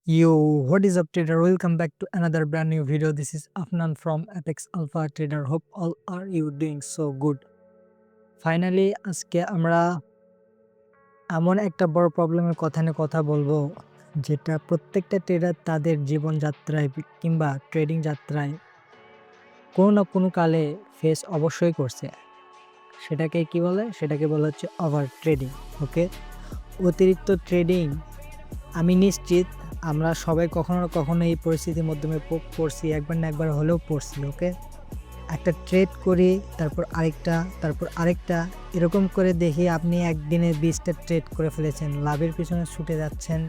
Yo, what is up, trader? Welcome back to another brand new video. This is Afnan from Apex Alpha Trader. Hope all are you doing so good. Finally আজকে আমরা এমন একটা বড় প্রবলেমের কথা নিয়ে কথা বলবো, যেটা প্রত্যেকটা ট্রেডার তাদের জীবনযাত্রায় কিংবা ট্রেডিং যাত্রায় কোনো না কোনো কালে ফেস অবশ্যই করছে। সেটাকে কি বলে? সেটাকে বলা হচ্ছে ওভার ট্রেডিং। ওকে, অতিরিক্ত ট্রেডিং। আমি নিশ্চিত আমরা সবাই কখনো না কখনো এই পরিস্থিতির মাধ্যমে পড়ছি, একবার না একবার হলেও পড়ছি। ওকে, একটা ট্রেড করি, তারপর আরেকটা এরকম করে দেখি আপনি একদিনে 20টা ট্রেড করে ফেলেছেন, লাভের পিছনে ছুটে যাচ্ছেন,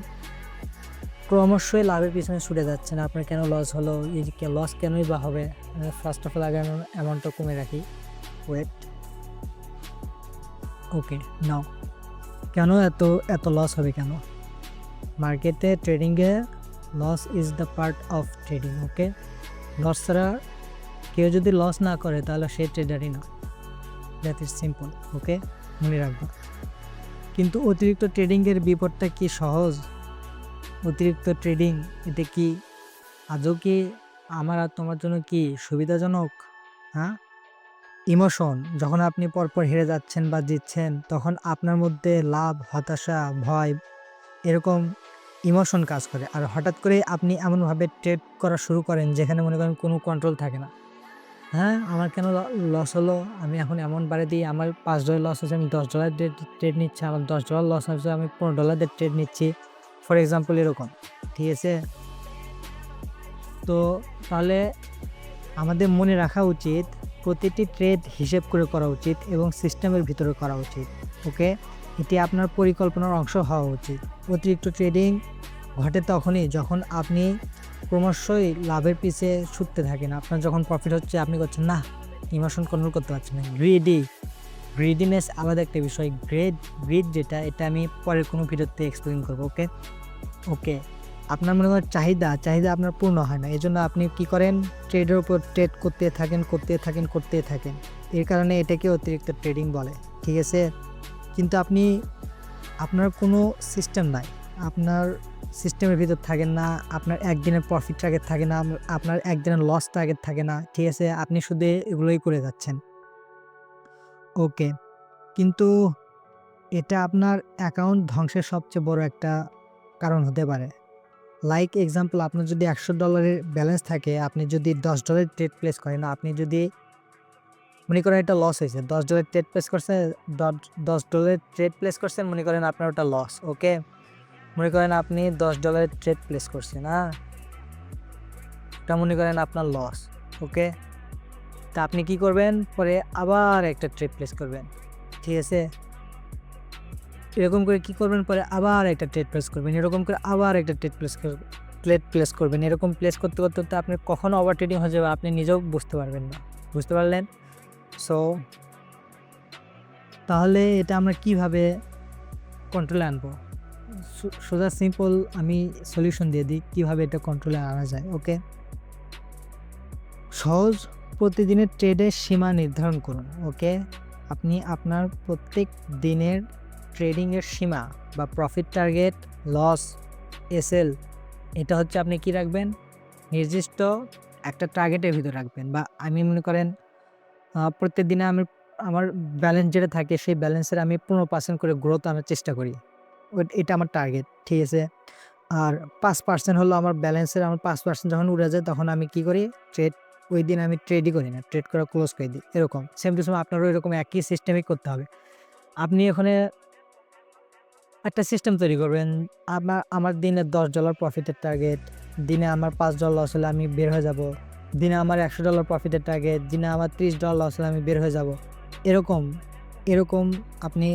ক্রমশই লাভের পিছনে ছুটে যাচ্ছেন। আপনার কেন লস হলো? এই লস কেনই বা হবে? ফার্স্ট অফ অল আগে অ্যামাউন্টটা কমে রাখি। Wait, okay, now. কেন এত লস হবে কেন? মার্কেটে ট্রেডিংয়ে loss is the part of trading. Okay, loss ছাড়া কেউ যদি লস না করে তাহলে সে ট্রেডারই না। That is simple. ওকে, মনে রাখবো। কিন্তু অতিরিক্ত ট্রেডিংয়ের বিপদটা কি সহজ? অতিরিক্ত ট্রেডিং এটা কি আদৌ কি আমার আর তোমার জন্য কি সুবিধাজনক? হ্যাঁ, ইমোশন। যখন আপনি পরপর হেরে যাচ্ছেন বা জিতছেন, তখন আপনার মধ্যে লাভ, হতাশা, ভয়, এরকম ইমোশন কাজ করে। আর হঠাৎ করে আপনি এমনভাবে ট্রেড করা শুরু করেন যেখানে মনে করেন কোনো কন্ট্রোল থাকে না। হ্যাঁ, আমার কেন লস হলো? আমি এখন এমন বাড়ে দিই, আমার $5 লস হয়েছে, আমি $10 ট্রেড নিচ্ছি, আমার $10 লস হয়েছে, আমি $15 ট্রেড নিচ্ছি, ফর এক্সাম্পল এরকম। ঠিক আছে, তো তাহলে আমাদের মনে রাখা উচিত প্রতিটি ট্রেড হিসেব করে করা উচিত এবং সিস্টেমের ভিতরে করা উচিত। ওকে, এটি আপনার পরিকল্পনার অংশ হওয়া উচিত। অতিরিক্ত ট্রেডিং ঘটে তখনই যখন আপনি ক্রমশই লাভের পিছে ছুটতে থাকেন। আপনার যখন প্রফিট হচ্ছে আপনি করছেন না, ইমোশন কন্ট্রোল করতে পারছেন না। গ্রিডিনেস আলাদা একটা বিষয়। গ্রিড যেটা, এটা আমি পরের কোনো ভিডিওতে এক্সপ্লেন করবো। ওকে, আপনার মনে করেন চাহিদা আপনার পূর্ণ হয় না, এই জন্য আপনি কি করেন? ট্রেডের উপর ট্রেড করতে থাকেন। এর কারণে এটাকে অতিরিক্ত ট্রেডিং বলে। ঠিক আছে, কিন্তু আপনার কোনো সিস্টেম নাই, আপনার সিস্টেমের ভিতর থাকেন না, আপনার একদিনের প্রফিট টার্গেট থাকে না, আপনার একদিনের লস টার্গেট থাকে না। ঠিক আছে, আপনি শুধু এগুলোই করে যাচ্ছেন। ওকে, কিন্তু এটা আপনার অ্যাকাউন্ট ধ্বংসের সবচেয়ে বড় একটা কারণ হতে পারে। লাইক এক্সাম্পল, আপনার যদি $100 ব্যালেন্স থাকে, আপনি যদি $10 ট্রেড প্লেস করেন, আপনি যদি মনে করেন এটা লস হয়েছে, $10 ট্রেড প্লেস করছে, $10 ট্রেড প্লেস করছেন, মনে করেন আপনার ওটা লস। ওকে, মনে করেন আপনি $10 ট্রেড প্লেস করছেন, এটা মনে করেন আপনার লস। ওকে, তা আপনি কি করবেন? পরে আবার একটা ট্রেড প্লেস করবেন। ঠিক আছে, এরকম করে কি করবেন? পরে আবার একটা ট্রেড প্লেস করবেন, এরকম করে আবার একটা ট্রেড প্লেস করবেন। এরকম প্লেস করতে করতে আপনি কখনো ওভার ট্রেডিং হয়ে যাবে, আপনি নিজেও বুঝতে পারবেন না। বুঝতে পারলেন? সো তাহলে এটা আমরা কিভাবে কন্ট্রোলে আনবো? সোজা সিম্পল আমি সলিউশন দিয়ে দিই কীভাবে এটা কন্ট্রোলে আনা যায়। ওকে, সহজ। প্রতিদিনের ট্রেডের সীমা নির্ধারণ করুন। ওকে, আপনি আপনার প্রত্যেক দিনের ট্রেডিংয়ের সীমা বা প্রফিট টার্গেট, লস, এসএল, এটা হচ্ছে আপনি কি রাখবেন? নির্দিষ্ট একটা টার্গেটের ভিতর রাখবেন। বা আমি মনে করেন প্রত্যেক দিনে আমার ব্যালেন্স যেটা থাকে সেই ব্যালেন্সের আমি 15% করে গ্রোথ আনার চেষ্টা করি। এটা আমার টার্গেট। ঠিক আছে, আর 5% হলো আমার ব্যালেন্সের, আমার 5% যখন উড়ে যায় তখন আমি কি করি? ওই দিন আমি ট্রেডই করি না, ট্রেড করা ক্লোজ করে দিই। এরকম সেম টু সেম আপনারও এরকম একই সিস্টেমই করতে হবে। আপনি ওখানে একটা সিস্টেম তৈরি করবেন। আমার দিনে $10 প্রফিটের টার্গেট, দিনে আমার $5 লস হলে আমি বের হয়ে যাব। দিনে আমার $100 প্রফিটের টার্গেট, দিনে আমার $30 লস হলে আমি বের হয়ে যাব। এরকম আপনি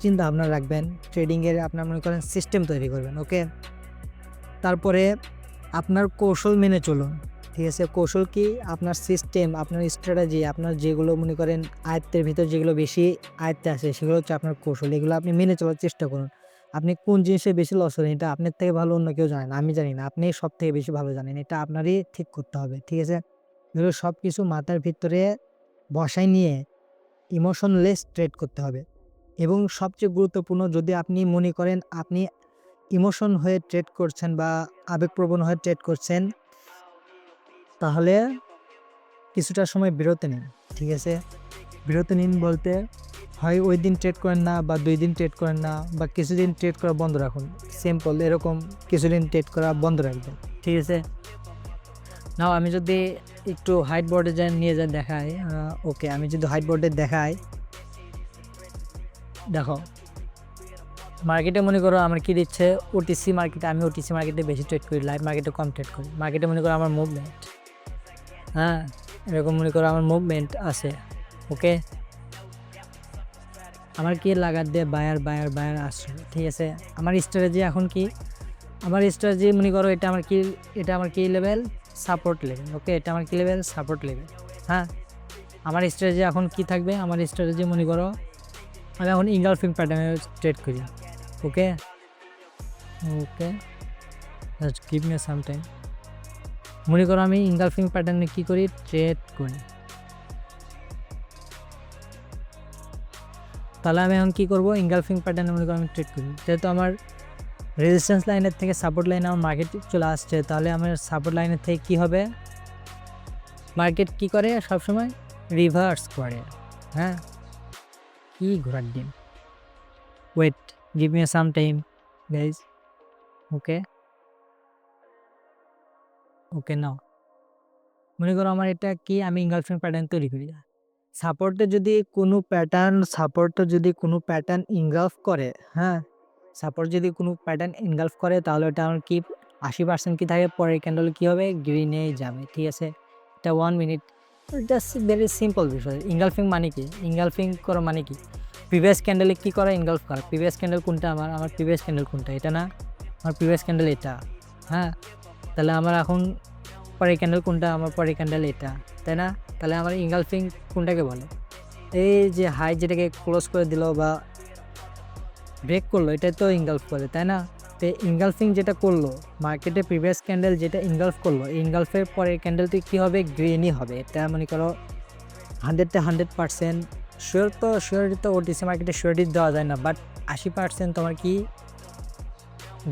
চিন্তা ভাবনা রাখবেন। ট্রেডিংয়ের আপনার মনে করেন সিস্টেম তৈরি করবেন। ওকে, তারপরে আপনার কৌশল মেনে চলুন। ঠিক আছে, কৌশল কি? আপনার সিস্টেম, আপনার স্ট্র্যাটেজি, আপনার যেগুলো মনে করেন আয়ত্তের ভিতর যেগুলো বেশি আয়ত্তে আসে সেগুলো হচ্ছে আপনার কৌশল। এগুলো আপনি মেনে চলার চেষ্টা করুন। আপনি কোন জিনিসে বেশি লস হলেন এটা আপনার থেকে ভালো অন্য কেউ জানে না, আমি জানি না, আপনি সব থেকে বেশি ভালো জানেন। এটা আপনারই ঠিক করতে হবে। ঠিক আছে, এগুলো সব কিছু মাথার ভিতরে বসায় নিয়ে ইমোশনলেস ট্রেড করতে হবে। এবং সবচেয়ে গুরুত্বপূর্ণ, যদি আপনি মনে করেন আপনি ইমোশন হয়ে ট্রেড করছেন বা আবেগপ্রবণ হয়ে ট্রেড করছেন, তাহলে কিছুটা সময় বিরতি নিন। ঠিক আছে, বিরতি নিন বলতে হয় ওই দিন ট্রেড করেন না, বা 2 দিন ট্রেড করেন না, বা কিছুদিন ট্রেড করা বন্ধ রাখুন। সিম্পল, এরকম কিছুদিন ট্রেড করা বন্ধ রাখবেন। ঠিক আছে, নাও আমি যদি একটু হাইট বোর্ডে নিয়ে দেখাই, ওকে, আমি যদি হাইট বোর্ডে দেখাই, দেখো মার্কেটে মনে করো আমার কি দিচ্ছে, ওটিসি মার্কেটে, আমি ওটিসি মার্কেটে বেশি ট্রেড করি, লাইভ মার্কেটে কম ট্রেড করি। মার্কেটে মনে করো আমার মুভমেন্ট, হ্যাঁ এরকম মনে করো আমার মুভমেন্ট আছে। ওকে, আমার কি লাগার দিয়ে বায়ার বায়ার বায়ার আসছে। ঠিক আছে, আমার স্ট্র্যাটেজি এখন কি, আমার স্ট্র্যাটেজি মনে করো এটা আমার কি, এটা আমার কি লেভেল, সাপোর্ট লেভেল। ওকে, এটা আমার কি লেভেল, সাপোর্ট লেভেল। হ্যাঁ, আমার স্ট্র্যাটেজি এখন কি থাকবে, আমার স্ট্র্যাটেজি মনে করো আমি এখন ইনগালফিং প্যাটার্নে ট্রেড করি। Okay okay, just give me some time. মনে করো আমি ইনগালফিং প্যাটার্নে কী করি, ট্রেড করি। তাহলে আমি এখন কী করবো, ইনগালফিং প্যাটার্নে মনে করো আমি ট্রেড করি। যেহেতু আমার রেজিস্ট্যান্স লাইনের থেকে সাপোর্ট লাইনে আমার মার্কেট চলে আসছে, তাহলে আমার সাপোর্ট লাইনের থেকে কী হবে, মার্কেট কী করে সবসময় রিভার্স করে। হ্যাঁ, কি ঘোরার ডিম। Wait, give me some time guys. Okay okay, now মনে করো আমার এটা কি, আমি ইনগালফিং প্যাটার্ন তৈরি করি। সাপোর্টে যদি কোনো প্যাটার্ন ইনগালফ করে, হ্যাঁ সাপোর্ট যদি কোনো প্যাটার্ন ইনগালফ করে, তাহলে এটা আমার কি 80% কি থাকে, পরের ক্যান্ডেল কী হবে, গ্রিনেই যাবে। ঠিক আছে, এটা 1 মিনিট, জাস্ট ভেরি সিম্পল বিষয়। ইনগালফিং মানে কি, ইনগালফিং করা মানে কি, প্রিভিয়াস ক্যান্ডেলে কী করা, ইনগালফ করা। প্রিভিয়াস ক্যান্ডেল কোনটা, আমার প্রিভিয়াস ক্যান্ডেল কোনটা, এটা না, আমার প্রিভিয়াস ক্যান্ডেল এটা। হ্যাঁ, তাহলে আমার এখন পরের ক্যান্ডেল কোনটা, আমার পরের ক্যান্ডেল এটা, তাই না? তাহলে আমার ইনগালফিং কোনটাকে বলে, এই যে হাই যেটাকে ক্লোজ করে দিল বা ব্রেক করলো, এটাই তো ইনগালফ করে, তাই না? তো ইনগালফিং যেটা করলো মার্কেটে, প্রিভিয়াস ক্যান্ডেল যেটা ইনগালফ করলো, ইনগালফের পরের ক্যান্ডেলটি কী হবে, গ্রিনই হবে। এটা মনে করো 100% শিওর। তো শিওরিটি তো ওটিসি মার্কেটে শিওরিটি দেওয়া যায় না, বাট 80% তোমার কি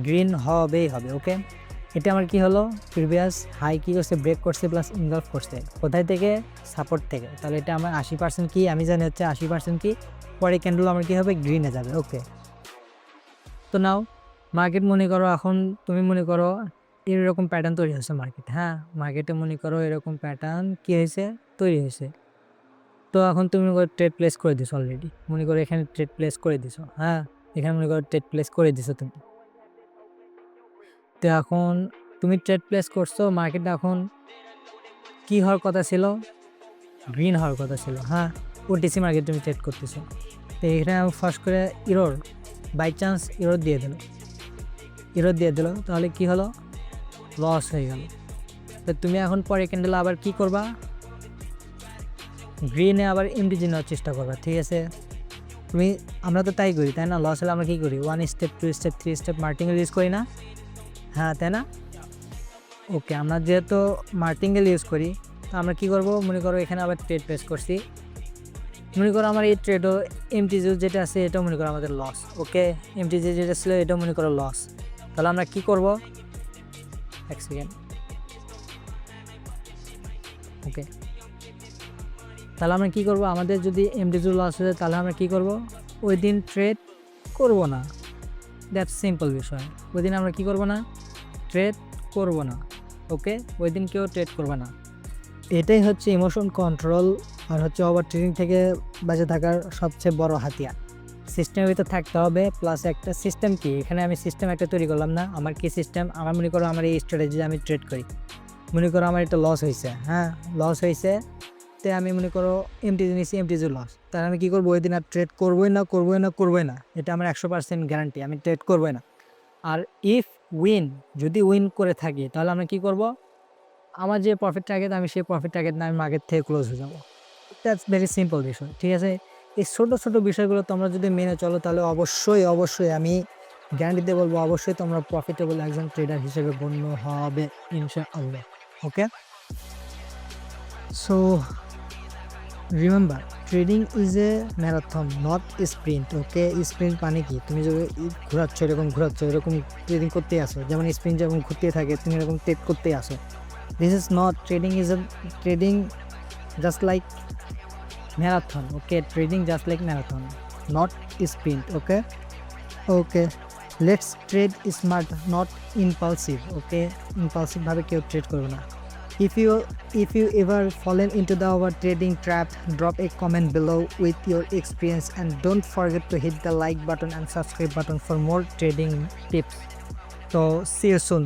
গ্রিন হবেই হবে। ওকে, এটা আমার কি হলো, প্রিভিয়াস হাই কী করছে, ব্রেক করছে প্লাস ইনগালফ করছে, কোথায় থেকে, সাপোর্ট থেকে। তাহলে এটা আমার 80% কি, আমি জানি হচ্ছে 80% কি, পরে ক্যান্ডেল আমার কী হবে, গ্রিনে যাবে। ওকে, তো নাও মার্কেট মনে করো এখন তুমি মনে করো এরকম প্যাটার্ন তৈরি হয়েছে মার্কেট। হ্যাঁ, মার্কেটে মনে করো এরকম প্যাটার্ন কী হয়েছে, তৈরি হয়েছে। তো এখন তুমি মনে করো ট্রেড প্লেস করে দিছো অলরেডি, মনে করো এখানে ট্রেড প্লেস করে দিছো। হ্যাঁ, এখানে মনে করো ট্রেড প্লেস করে দিছো তুমি। তো এখন তুমি ট্রেড প্লেস করছো, মার্কেট এখন কী হওয়ার কথা ছিল, গ্রিন হওয়ার কথা ছিল। হ্যাঁ, ওটিসি মার্কেট তুমি ট্রেড করতেছো, তো এখানে ফার্স্ট করে ইরোর, বাই চান্স ইরোর দিয়ে দিল, তাহলে কি হলো, লস হয়ে গেল। তো তুমি এখন পরে ক্যান্ডেল আবার কি করবা, গ্রিনে আবার এমডিজি নেওয়ার চেষ্টা করবা। ঠিক আছে, আমরা তো তাই করি, তাই না? লস হলে আমরা কী করি, 1 step 2 step 3 step martingale use করি না? হ্যাঁ, তাই না? ওকে, আমরা যেহেতু মার্টিঙ্গেল ইউজ করি, তো আমরা কী করবো, মনে করো এখানে আবার ট্রেড প্লেস করছি, মনে করো আমার এই ট্রেডও এমটিজি যেটা আছে এটাও মনে করো আমাদের লস। ওকে, এমটিজি যেটা ছিল এটাও মনে করো লস। তাহলে আমরা কি করব, এক সেকেন্ড। ওকে, তাহলে আমরা কি করব, আমাদের যদি এমটিজি লস হয়ে যায়, তাহলে আমরা কি করব, ওই দিন ট্রেড করব না। দ্যাটস সিম্পল বিষয়, ওই দিন আমরা কি করব না, ট্রেড করব না। ওকে, ওই দিন কেউ ট্রেড করবে না। এটাই হচ্ছে ইমোশন কন্ট্রোল আর হচ্ছে ওভার ট্রেডিং থেকে বেঁচে থাকার সবচেয়ে বড় হাতিয়ার। সিস্টেমের ভিতর থাকতে হবে, প্লাস একটা সিস্টেম কি, এখানে আমি সিস্টেম একটা তৈরি করলাম না। আমার কি সিস্টেম, আমার মনে করো আমার এই স্ট্র্যাটেজি আমি ট্রেড করি, মনে করো আমার এটা লস হয়েছে। হ্যাঁ, লস হয়েছে, তো আমি মনে করো এমটিজি নিয়েছি, এমটিজি লস, তাহলে আমি কী করবো, ওই দিন আর ট্রেড করবোই না। এটা আমার 100% গ্যারান্টি, আমি ট্রেড করবোই না। আর ইফ যদি উইন করে থাকি, তাহলে আমরা কী করব, আমার যে প্রফিট টার্গেট, আমি সেই প্রফিট টার্গেট না, আমি মার্কেট থেকে ক্লোজ হয়ে যাবো। দ্যাটস ভেরি সিম্পল বিষয়। ঠিক আছে, এই ছোটো বিষয়গুলো তোমরা যদি মেনে চলো, তাহলে অবশ্যই আমি গ্যারান্টিতে বলবো, অবশ্যই তোমরা প্রফিটেবল একজন ট্রেডার হিসেবে গণ্য হবে ইনশাআল্লাহ। Okay, so remember trading is a marathon not sprint. Okay, sprint মানে কি, তুমি যদি ঘোরাচ্ছ এরকম ট্রেডিং করতেই আসো, যেমন স্প্রিন্ট যেমন ঘুরতে থাকে তুমি এরকম ট্রেড করতেই আসো। This is not trading, is a trading just like marathon. Okay, trading just like marathon not sprint. Okay okay, let's trade smart not impulsive. Okay, ইম্পালসিভভাবে কেউ ট্রেড করবে না। If you ever fallen into our trading trap, drop a comment below with your experience and don't forget to hit the like button and subscribe button for more trading tips. So see you soon.